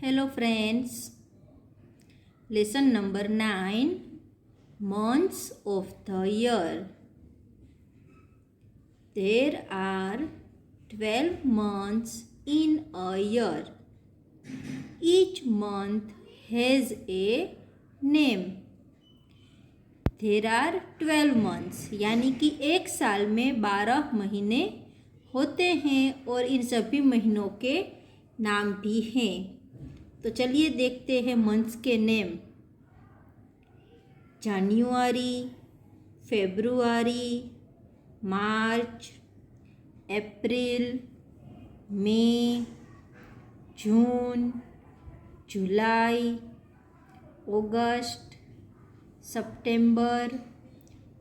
Hello friends, lesson number 9, months of the year. There are 12 months in a year. Each month has a name. There are 12 months यानी कि एक साल में 12 महीने होते हैं और इन सभी महीनों के नाम भी हैं। तो चलिए देखते हैं मंथ्स के name. January, February, March, April, May, June, July, August, September,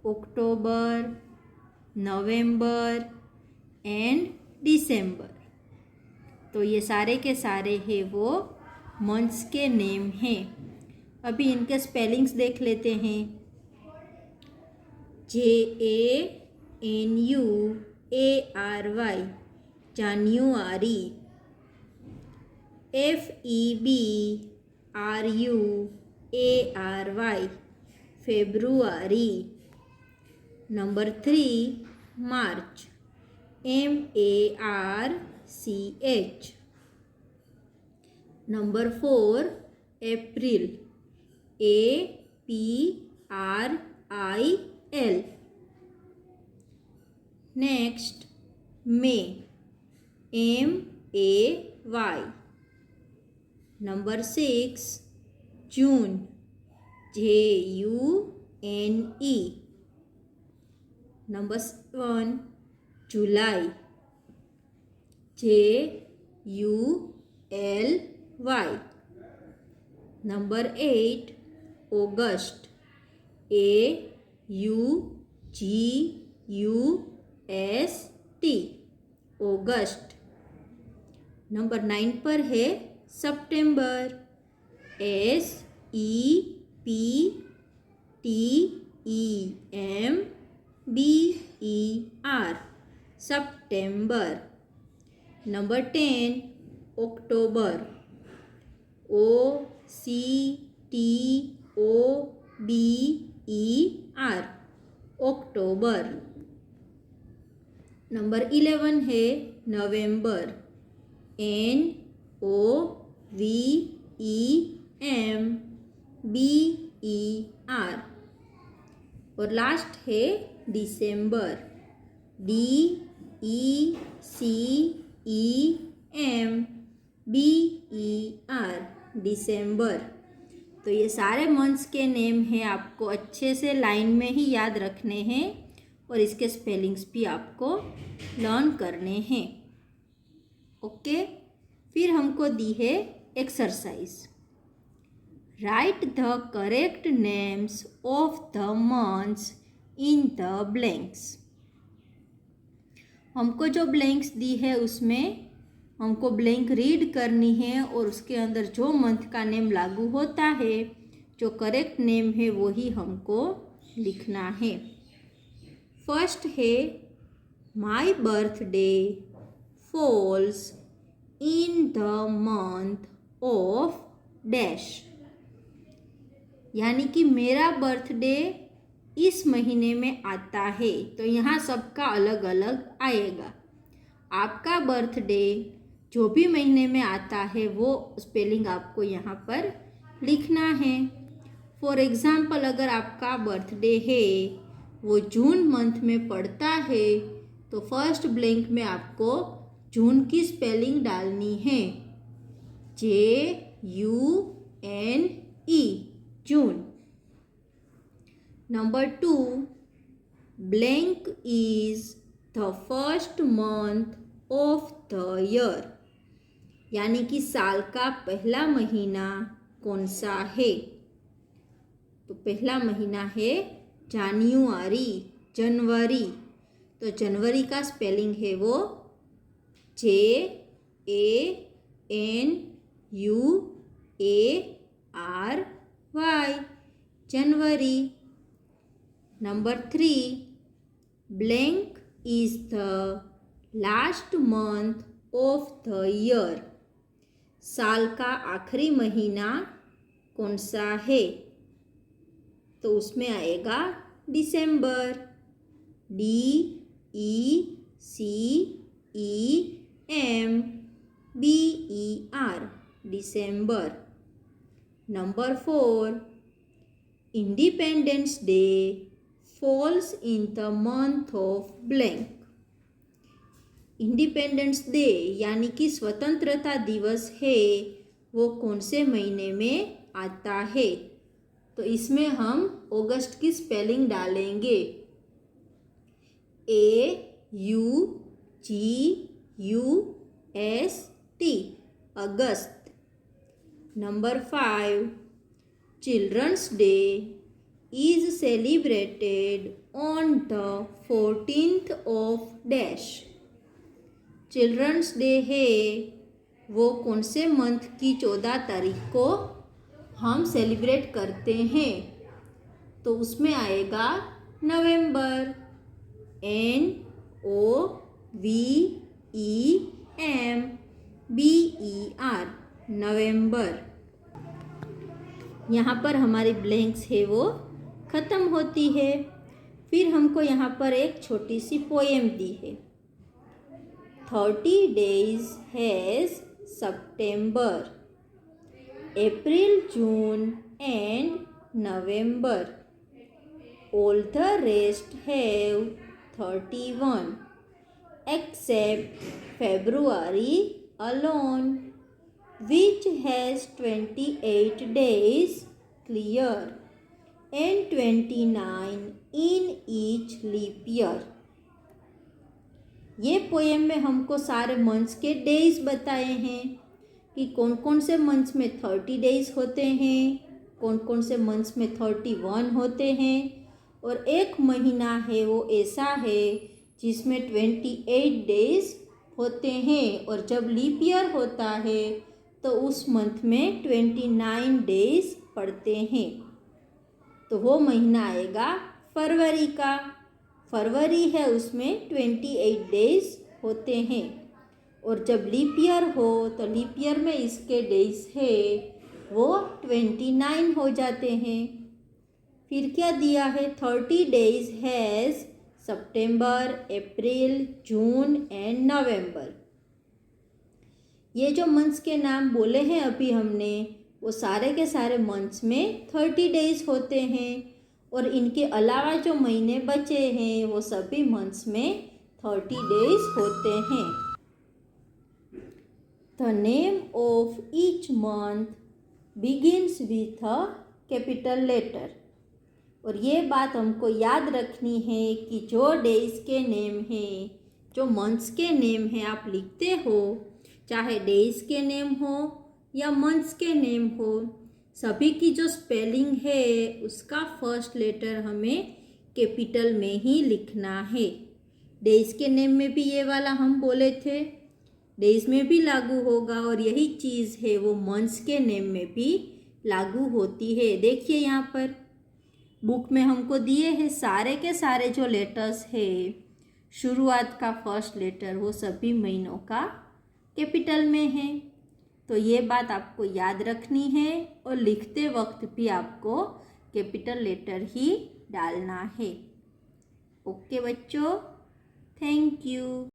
October, November and दिसंबर। तो ये सारे के सारे हैं वो मंथ्स के नेम हैं। अभी इनके स्पेलिंग्स देख लेते हैं। JANUARY January, FEBRUARY February. Number 3 मार्च, MARCH। नंबर 4 अप्रैल, APRIL। नेक्स्ट मई, MAY। नंबर 6 जून, JUNE। नंबर 7 जुलाई, JULY। नंबर 8 अगस्त, AUGUST अगस्त। नंबर 9 पर है सितंबर, SEPTEMBER सितंबर। नंबर 10 अक्टूबर, OCTOBER अक्टूबर। नंबर 11 है नवंबर, NOVEMBER। और लास्ट है दिसंबर, DECEMBER दिसंबर। तो ये सारे मंथ्स के नेम हैं, आपको अच्छे से लाइन में ही याद रखने हैं और इसके स्पेलिंग्स भी आपको लर्न करने हैं। ओके, फिर हमको दी है exercise. Right the correct names of the months in the blanks. हमको जो ब्लैंक्स दी है उसमें हमको ब्लैंक रीड करनी है और उसके अंदर जो मंथ का नेम लागू होता है, जो करेक्ट नेम है वही हमको लिखना है। फर्स्ट है my birthday falls in the month of dash, यानी कि मेरा बर्थडे इस महीने में आता है। तो यहाँ सबका अलग अलग आएगा। आपका बर्थडे जो भी महीने में आता है वो स्पेलिंग आपको यहाँ पर लिखना है। फॉर एग्ज़ाम्पल, अगर आपका बर्थडे है वो जून मंथ में पड़ता है तो फर्स्ट ब्लैंक में आपको जून की स्पेलिंग डालनी है, JUNE June. Number 2 blank is the first month of the year, यानी कि साल का पहला महीना कौन सा है। तो पहला महीना है जनवरी, जनवरी। तो जनवरी का स्पेलिंग है वो JANUARY January. Number 3 blank is the last month of the year, साल का आखिरी महीना कौन सा है? तो उसमें आएगा दिसंबर। DECEMBER, December. Number 4, independence day falls in the month of blank. Independence day यानी कि स्वतंत्रता दिवस है, वो कौन से महीने में आता है? तो इसमें हम अगस्त की स्पेलिंग डालेंगे, AUGUST, अगस्त। Number 5, children's day is celebrated on the 14th of dash. Children's day है, वो कौन से मंथ की 14 तारीख को हम सेलिब्रेट करते हैं? तो उसमें आएगा नवंबर, NOVEMBER, नवंबर। यहाँ पर हमारी ब्लैंक्स है वो ख़त्म होती है। फिर हमको यहाँ पर एक छोटी सी पोएम दी है। 30 days has September, April, June and November. All the rest have 31 except February alone, which has 28 days clear and 29 in each leap year. ये पोएम में हमको सारे मंथ्स के डेज बताए हैं कि कौन कौन से मंथ्स में 30 डेज होते हैं, कौन कौन से मंथ्स में 31 होते हैं, और एक महीना है वो ऐसा है जिसमें 28 डेज होते हैं, और जब लीप ईयर होता है तो उस मंथ में 29 डेज पड़ते हैं। तो वो महीना आएगा फरवरी का। फरवरी है, उसमें 28 डेज होते हैं, और जब लीप ईयर हो तो लीप ईयर में इसके डेज है वो 29 हो जाते हैं। फिर क्या दिया है? 30 days has September, April, June and November. ये जो मंथ्स के नाम बोले हैं अभी हमने, वो सारे के सारे मंथ्स में 30 डेज होते हैं, और इनके अलावा जो महीने बचे हैं वो सभी मंथ्स में 30 डेज होते हैं। The name of each month begins with a capital letter. और ये बात हमको याद रखनी है कि जो डेज के नेम हैं, जो मंथ्स के नेम हैं आप लिखते हो, चाहे डेज के नेम हो या मंथ्स के नेम हो, सभी की जो स्पेलिंग है उसका फर्स्ट लेटर हमें कैपिटल में ही लिखना है। डेज के नेम में भी ये वाला हम बोले थे, डेज में भी लागू होगा, और यही चीज़ है वो मंथ्स के नेम में भी लागू होती है। देखिए यहाँ पर बुक में हमको दिए हैं सारे के सारे जो लेटर्स है, शुरुआत का फर्स्ट लेटर वो सभी महीनों का कैपिटल में है। तो ये बात आपको याद रखनी है, और लिखते वक्त भी आपको कैपिटल लेटर ही डालना है। ओके बच्चों, थैंक यू।